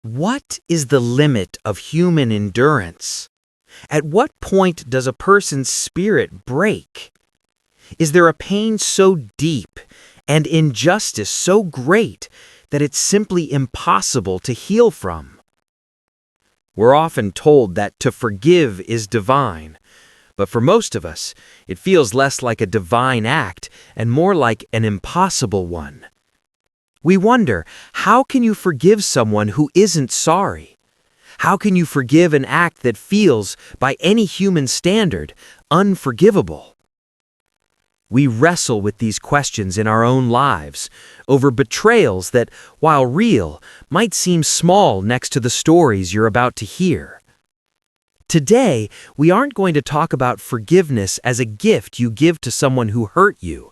What is the limit of human endurance? At what point does a person's spirit break? Is there a pain so deep and injustice so great that it's simply impossible to heal from? We're often told that to forgive is divine, but for most of us, it feels less like a divine act and more like an impossible one. We wonder, how can you forgive someone who isn't sorry? How can you forgive an act that feels, by any human standard, unforgivable? We wrestle with these questions in our own lives, over betrayals that, while real, might seem small next to the stories you're about to hear. Today, we aren't going to talk about forgiveness as a gift you give to someone who hurt you.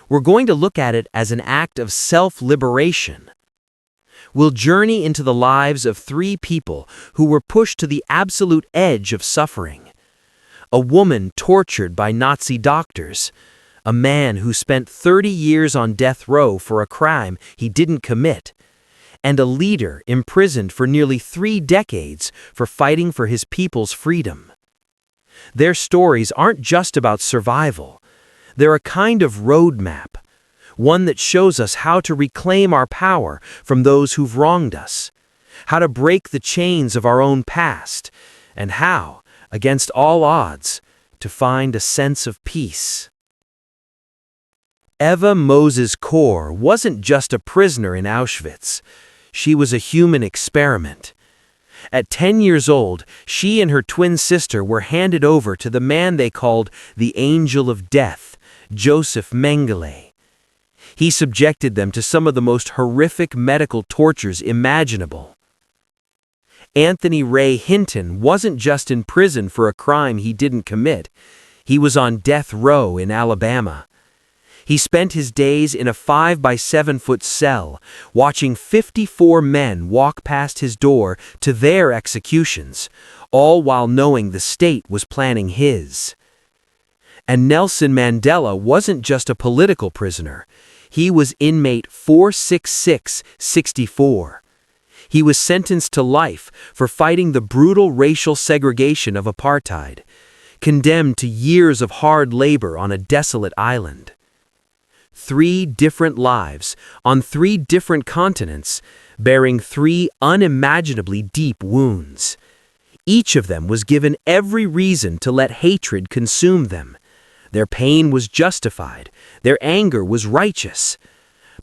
We're going to look at it as an act of self-liberation. We'll journey into the lives of three people who were pushed to the absolute edge of suffering. A woman tortured by Nazi doctors, a man who spent 30 years on death row for a crime he didn't commit, and a leader imprisoned for nearly 3 decades for fighting for his people's freedom. Their stories aren't just about survival. They're a kind of roadmap, one that shows us how to reclaim our power from those who've wronged us, how to break the chains of our own past, and how, against all odds, to find a sense of peace. Eva Kor wasn't just a prisoner in Auschwitz. She was a human experiment. At 10 years old, she and her twin sister were handed over to the man they called the Angel of Death, Joseph Mengele. He subjected them to some of the most horrific medical tortures imaginable. Ray Hinton wasn't just in prison for a crime he didn't commit. He was on death row in Alabama. He spent his days in a 5-by-7-foot cell, watching 54 men walk past his door to their executions, all while knowing the state was planning his. And Nelson Mandela wasn't just a political prisoner. He was inmate 46664. He was sentenced to life for fighting the brutal racial segregation of apartheid, condemned to years of hard labor on a desolate island. 3 different lives on 3 different continents, bearing 3 unimaginably deep wounds. Each of them was given every reason to let hatred consume them. Their pain was justified. Their anger was righteous.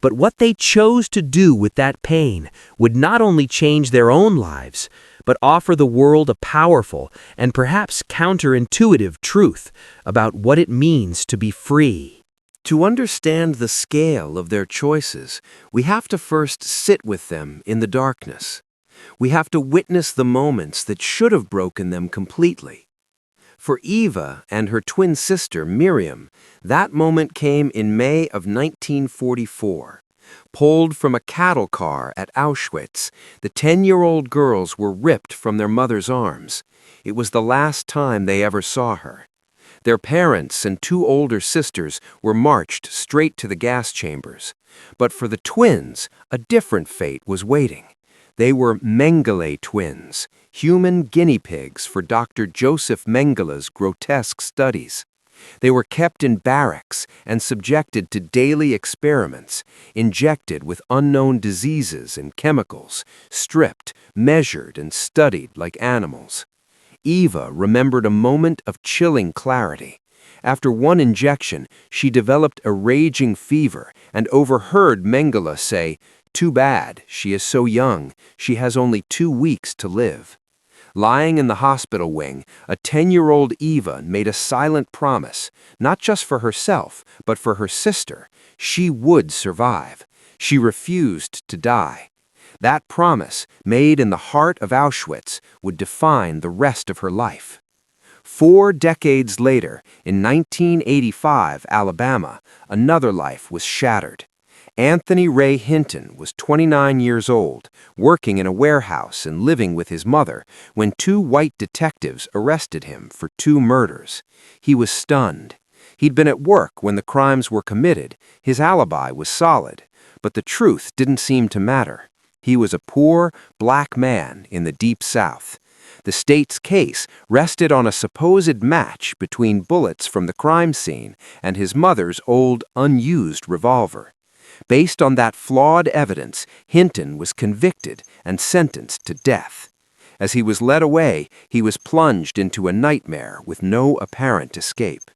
But what they chose to do with that pain would not only change their own lives, but offer the world a powerful and perhaps counterintuitive truth about what it means to be free. To understand the scale of their choices, we have to first sit with them in the darkness. We have to witness the moments that should have broken them completely. For Eva and her twin sister, Miriam, that moment came in May of 1944. Pulled from a cattle car at Auschwitz, the 10-year-old girls were ripped from their mother's arms. It was the last time they ever saw her. Their parents and 2 older sisters were marched straight to the gas chambers. But for the twins, a different fate was waiting. They were Mengele twins, human guinea pigs for Dr. Joseph Mengele's grotesque studies. They were kept in barracks and subjected to daily experiments, injected with unknown diseases and chemicals, stripped, measured, and studied like animals. Eva remembered a moment of chilling clarity. After one injection, she developed a raging fever and overheard Mengele say, "Too bad, she is so young, she has only 2 weeks to live." Lying in the hospital wing, a 10-year-old Eva made a silent promise, not just for herself, but for her sister. She would survive. She refused to die. That promise, made in the heart of Auschwitz, would define the rest of her life. 4 decades later, in 1985, Alabama, another life was shattered. Ray Hinton was 29 years old, working in a warehouse and living with his mother, when 2 white detectives arrested him for 2 murders. He was stunned. He'd been at work when the crimes were committed. His alibi was solid, but the truth didn't seem to matter. He was a poor, black man in the Deep South. The state's case rested on a supposed match between bullets from the crime scene and his mother's old, unused revolver. Based on that flawed evidence, Hinton was convicted and sentenced to death. As he was led away, he was plunged into a nightmare with no apparent escape.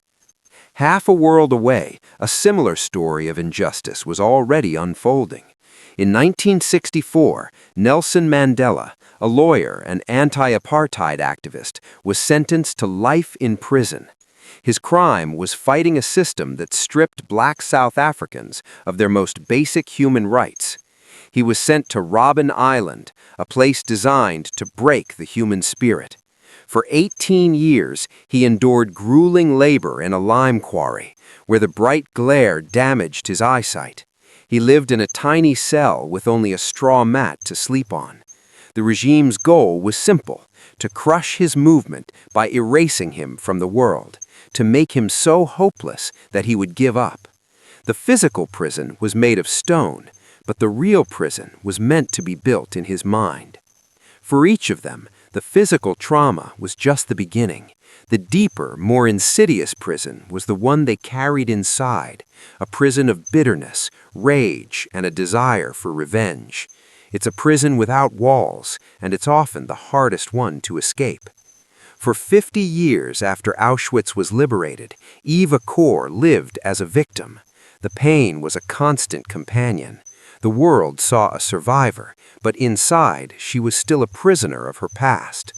Half a world away, a similar story of injustice was already unfolding. In 1964, Nelson Mandela, a lawyer and anti-apartheid activist, was sentenced to life in prison. His crime was fighting a system that stripped black South Africans of their most basic human rights. He was sent to Robben Island, a place designed to break the human spirit. For 18 years, he endured grueling labor in a lime quarry, where the bright glare damaged his eyesight. He lived in a tiny cell with only a straw mat to sleep on. The regime's goal was simple: to crush his movement by erasing him from the world, to make him so hopeless that he would give up. The physical prison was made of stone, but the real prison was meant to be built in his mind. For each of them, the physical trauma was just the beginning. The deeper, more insidious prison was the one they carried inside, a prison of bitterness, rage, and a desire for revenge. It's a prison without walls, and it's often the hardest one to escape. For 50 years after Auschwitz was liberated, Eva Kor lived as a victim. The pain was a constant companion. The world saw a survivor, but inside she was still a prisoner of her past.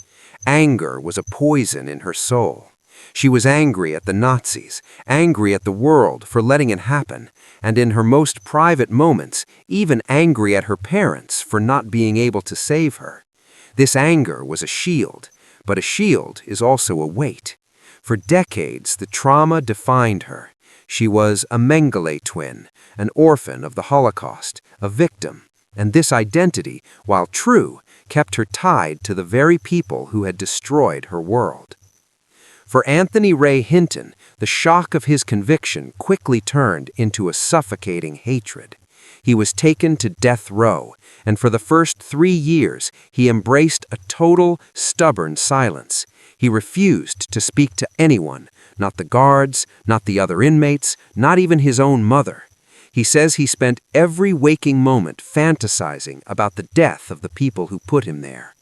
Anger was a poison in her soul. She was angry at the Nazis, angry at the world for letting it happen, and in her most private moments, even angry at her parents for not being able to save her. This anger was a shield, but a shield is also a weight. For decades, the trauma defined her. She was a Mengele twin, an orphan of the Holocaust, a victim, and this identity, while true, kept her tied to the very people who had destroyed her world. For Anthony Ray Hinton, the shock of his conviction quickly turned into a suffocating hatred. He was taken to death row, and for the first 3 years, he embraced a total, stubborn silence. He refused to speak to anyone, not the guards, not the other inmates, not even his own mother. He says he spent every waking moment fantasizing about the death of the people who put him there.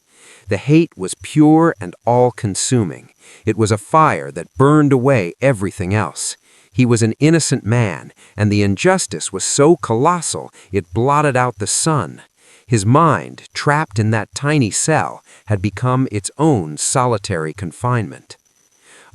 The hate was pure and all-consuming. It was a fire that burned away everything else. He was an innocent man, and the injustice was so colossal it blotted out the sun. His mind, trapped in that tiny cell, had become its own solitary confinement.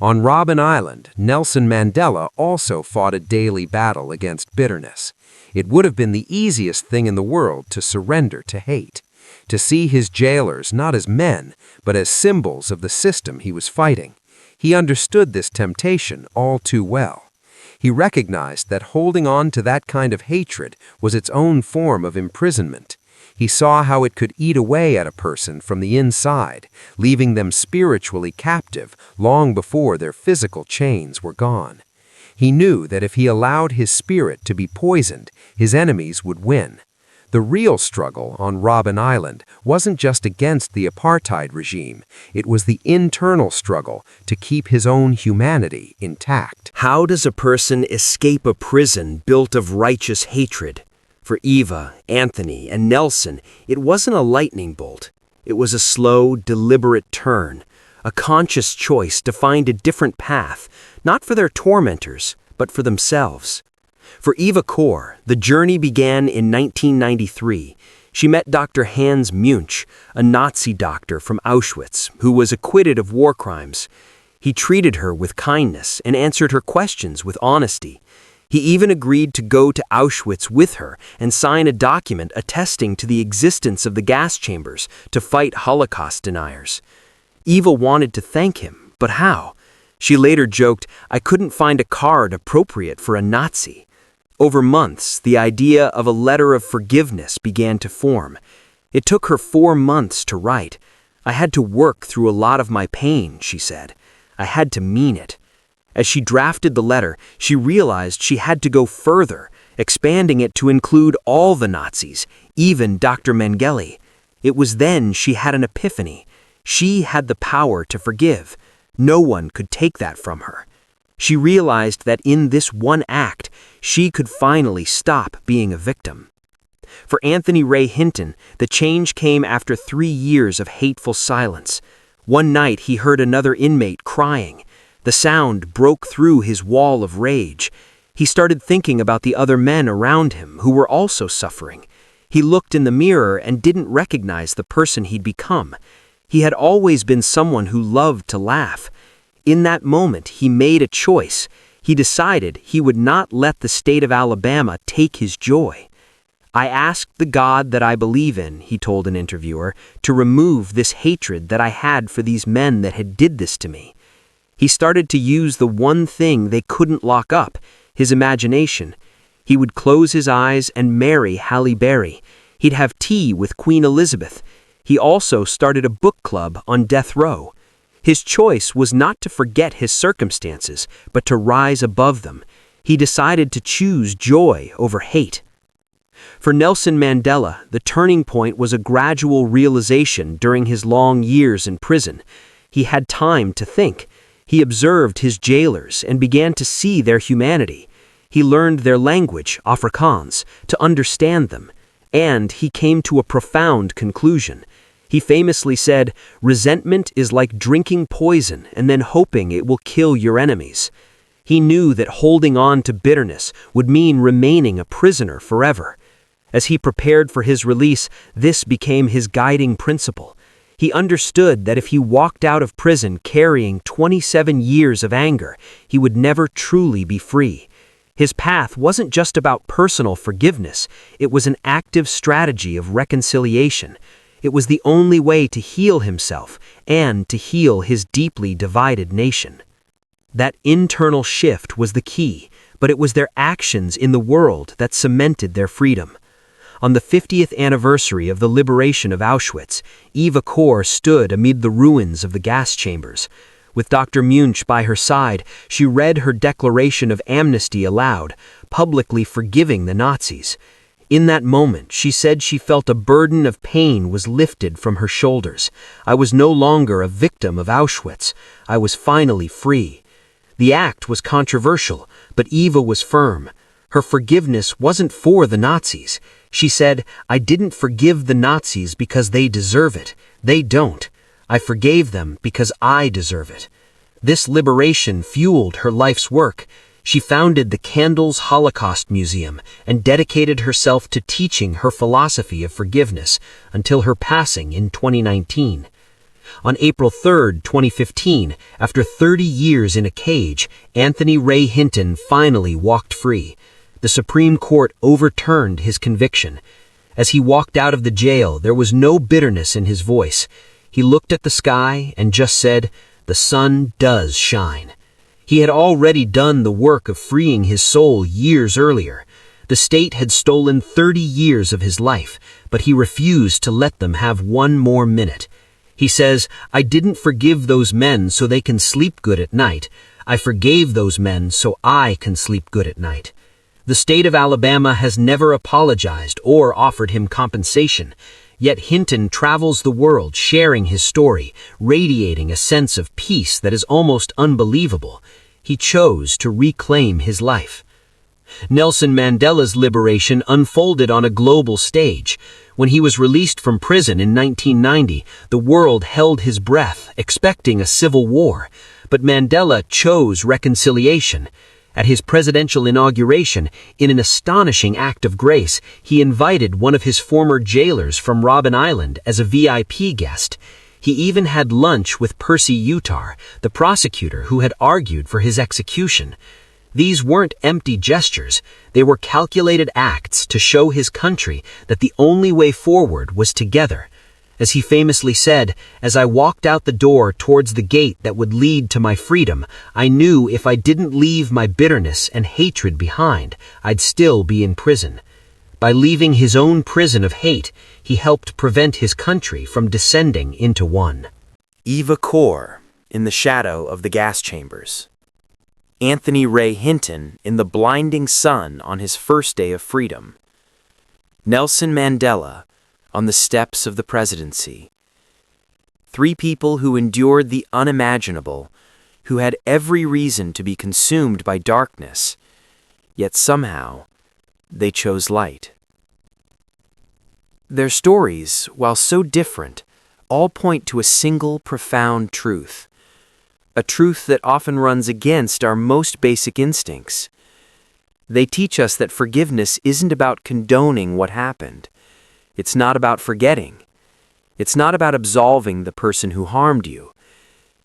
On Robben Island, Nelson Mandela also fought a daily battle against bitterness. It would have been the easiest thing in the world to surrender to hate, to see his jailers not as men, but as symbols of the system he was fighting. He understood this temptation all too well. He recognized that holding on to that kind of hatred was its own form of imprisonment. He saw how it could eat away at a person from the inside, leaving them spiritually captive long before their physical chains were gone. He knew that if he allowed his spirit to be poisoned, his enemies would win. The real struggle on Robben Island wasn't just against the apartheid regime, it was the internal struggle to keep his own humanity intact. How does a person escape a prison built of righteous hatred? For Eva, Anthony, and Nelson, it wasn't a lightning bolt. It was a slow, deliberate turn, a conscious choice to find a different path, not for their tormentors, but for themselves. For Eva Kor, the journey began in 1993. She met Dr. Hans Munch, a Nazi doctor from Auschwitz, who was acquitted of war crimes. He treated her with kindness and answered her questions with honesty. He even agreed to go to Auschwitz with her and sign a document attesting to the existence of the gas chambers to fight Holocaust deniers. Eva wanted to thank him, but how? She later joked, "I couldn't find a card appropriate for a Nazi." Over months, the idea of a letter of forgiveness began to form. It took her 4 months to write. "I had to work through a lot of my pain," she said. "I had to mean it." As she drafted the letter, she realized she had to go further. expanding it to include all the Nazis, even Dr. Mengele. It was then she had an epiphany. She had the power to forgive. No one could take that from her. She realized that in this one act, she could finally stop being a victim. For Anthony Ray Hinton, the change came after 3 years of hateful silence. One night he heard another inmate crying. The sound broke through his wall of rage. He started thinking about the other men around him who were also suffering. He looked in the mirror and didn't recognize the person he'd become. He had always been someone who loved to laugh. In that moment, he made a choice. He decided he would not let the state of Alabama take his joy. "I asked the God that I believe in," he told an interviewer, "to remove this hatred that I had for these men that had did this to me." He started to use the one thing they couldn't lock up, his imagination. He would close his eyes and marry Halle Berry. He'd have tea with Queen Elizabeth. He also started a book club on death row. His choice was not to forget his circumstances, but to rise above them. He decided to choose joy over hate. For Nelson Mandela, the turning point was a gradual realization during his long years in prison. He had time to think. He observed his jailers and began to see their humanity. He learned their language, Afrikaans, to understand them. And he came to a profound conclusion. He famously said, "Resentment is like drinking poison and then hoping it will kill your enemies." He knew that holding on to bitterness would mean remaining a prisoner forever. As he prepared for his release, this became his guiding principle. He understood that if he walked out of prison carrying 27 years of anger, he would never truly be free. His path wasn't just about personal forgiveness, it was an active strategy of reconciliation. It was the only way to heal himself and to heal his deeply divided nation. That internal shift was the key, but it was their actions in the world that cemented their freedom. On the 50th anniversary of the liberation of Auschwitz, Eva Kor stood amid the ruins of the gas chambers. With Dr. Munch by her side, she read her declaration of amnesty aloud, publicly forgiving the Nazis. In that moment, she said she felt a burden of pain was lifted from her shoulders. "I was no longer a victim of Auschwitz. I was finally free." The act was controversial, but Eva was firm. Her forgiveness wasn't for the Nazis. She said, "I didn't forgive the Nazis because they deserve it. They don't. I forgave them because I deserve it." This liberation fueled her life's work. She founded the Candles Holocaust Museum and dedicated herself to teaching her philosophy of forgiveness until her passing in 2019. On April 3, 2015, after 30 years in a cage, Anthony Ray Hinton finally walked free. The Supreme Court overturned his conviction. As he walked out of the jail, there was no bitterness in his voice. He looked at the sky and just said, "The sun does shine." He had already done the work of freeing his soul years earlier. The state had stolen 30 years of his life, but he refused to let them have one more minute. He says, "I didn't forgive those men so they can sleep good at night. I forgave those men so I can sleep good at night." The state of Alabama has never apologized or offered him compensation. Yet Hinton travels the world sharing his story, radiating a sense of peace that is almost unbelievable. He chose to reclaim his life. Nelson Mandela's liberation unfolded on a global stage. When he was released from prison in 1990, the world held his breath, expecting a civil war. But Mandela chose reconciliation. At his presidential inauguration, in an astonishing act of grace, he invited one of his former jailers from Robben Island as a VIP guest. He even had lunch with Percy Utar, the prosecutor who had argued for his execution. These weren't empty gestures, they were calculated acts to show his country that the only way forward was together. As he famously said, "As I walked out the door towards the gate that would lead to my freedom, I knew if I didn't leave my bitterness and hatred behind, I'd still be in prison." By leaving his own prison of hate, he helped prevent his country from descending into one. Eva Kor, in the shadow of the gas chambers. Anthony Ray Hinton in the blinding sun on his first day of freedom. Nelson Mandela on the steps of the presidency. 3 people who endured the unimaginable, who had every reason to be consumed by darkness, yet somehow they chose light. Their stories, while so different, all point to a single profound truth, a truth that often runs against our most basic instincts. They teach us that forgiveness isn't about condoning what happened. It's not about forgetting. It's not about absolving the person who harmed you.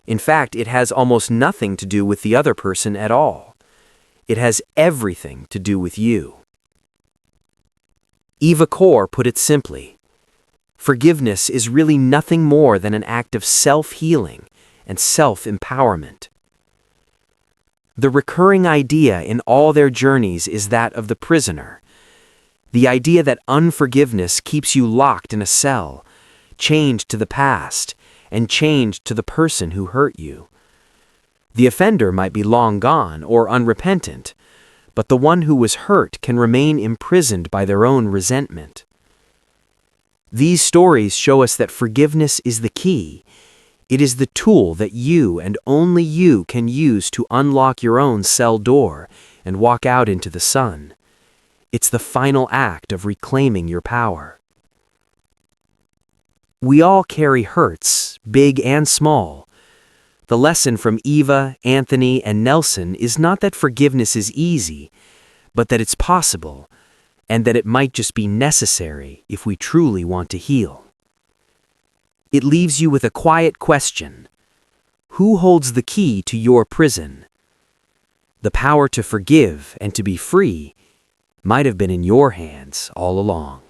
In fact, it has almost nothing to do with the other person at all. It has everything to do with you. Eva Kor put it simply: forgiveness is really nothing more than an act of self-healing and self-empowerment. The recurring idea in all their journeys is that of the prisoner. The idea that unforgiveness keeps you locked in a cell, chained to the past, and chained to the person who hurt you. The offender might be long gone or unrepentant, but the one who was hurt can remain imprisoned by their own resentment. These stories show us that forgiveness is the key. It is the tool that you and only you can use to unlock your own cell door and walk out into the sun. It's the final act of reclaiming your power. We all carry hurts, big and small. The lesson from Eva, Anthony, and Nelson is not that forgiveness is easy, but that it's possible, and that it might just be necessary if we truly want to heal. It leaves you with a quiet question: who holds the key to your prison? The power to forgive and to be free might have been in your hands all along.